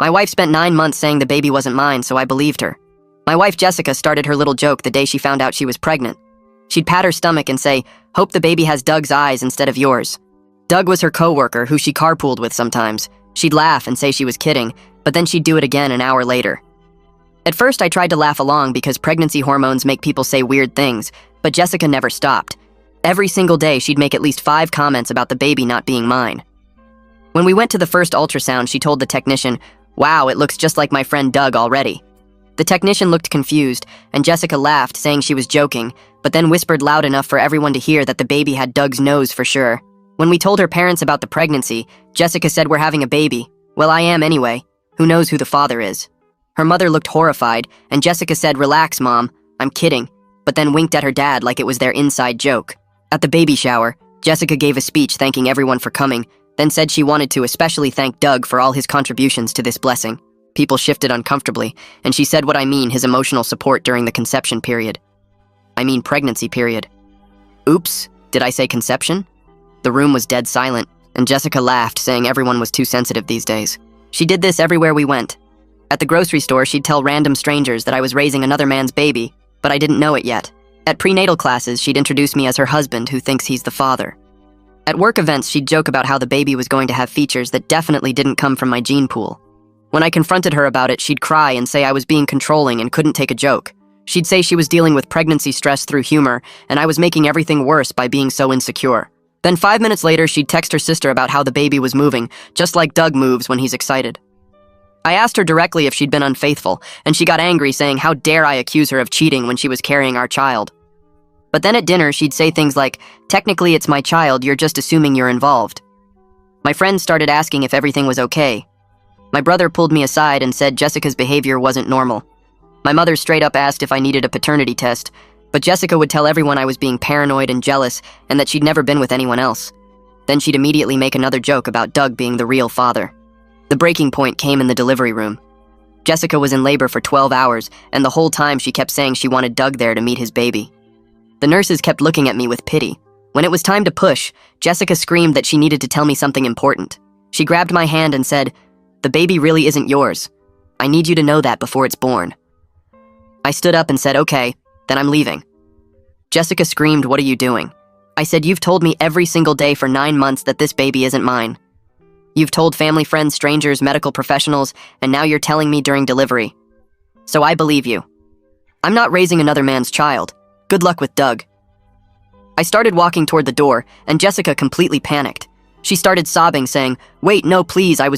My wife spent 9 months saying the baby wasn't mine, so I believed her. My wife Jessica started her little joke the day she found out she was pregnant. She'd pat her stomach and say, "Hope the baby has Doug's eyes instead of yours." Doug was her co-worker who she carpooled with sometimes. She'd laugh and say she was kidding, but then she'd do it again an hour later. At first, I tried to laugh along because pregnancy hormones make people say weird things, but Jessica never stopped. Every single day, she'd make at least 5 comments about the baby not being mine. When we went to the first ultrasound, she told the technician, "Wow, it looks just like my friend Doug already." The technician looked confused, and Jessica laughed, saying she was joking, but then whispered loud enough for everyone to hear that the baby had Doug's nose for sure. When we told her parents about the pregnancy, Jessica said, "We're having a baby." Well, I am anyway. Who knows who the father is? Her mother looked horrified, and Jessica said, "Relax, Mom, I'm kidding," but then winked at her dad like it was their inside joke. At the baby shower, Jessica gave a speech thanking everyone for coming, then said she wanted to especially thank Doug for all his contributions to this blessing. People shifted uncomfortably, and she said what I mean, his emotional support during the conception period. I mean pregnancy period. Oops, did I say conception? The room was dead silent, and Jessica laughed, saying everyone was too sensitive these days. She did this everywhere we went. At the grocery store, she'd tell random strangers that I was raising another man's baby, but I didn't know it yet. At prenatal classes, she'd introduce me as her husband who thinks he's the father. At work events, she'd joke about how the baby was going to have features that definitely didn't come from my gene pool. When I confronted her about it, she'd cry and say I was being controlling and couldn't take a joke. She'd say she was dealing with pregnancy stress through humor, and I was making everything worse by being so insecure. Then 5 minutes later, she'd text her sister about how the baby was moving, just like Doug moves when he's excited. I asked her directly if she'd been unfaithful, and she got angry, saying how dare I accuse her of cheating when she was carrying our child. But then at dinner, she'd say things like, "Technically it's my child, you're just assuming you're involved." My friends started asking if everything was okay. My brother pulled me aside and said Jessica's behavior wasn't normal. My mother straight up asked if I needed a paternity test, but Jessica would tell everyone I was being paranoid and jealous and that she'd never been with anyone else. Then she'd immediately make another joke about Doug being the real father. The breaking point came in the delivery room. Jessica was in labor for 12 hours, and the whole time she kept saying she wanted Doug there to meet his baby. The nurses kept looking at me with pity. When it was time to push, Jessica screamed that she needed to tell me something important. She grabbed my hand and said, "The baby really isn't yours. I need you to know that before it's born." I stood up and said, "Okay, then I'm leaving." Jessica screamed, "What are you doing?" I said, "You've told me every single day for 9 months that this baby isn't mine. You've told family, friends, strangers, medical professionals, and now you're telling me during delivery. So I believe you. I'm not raising another man's child. Good luck with Doug." I started walking toward the door, and Jessica completely panicked. She started sobbing, saying, "Wait, no, please, I was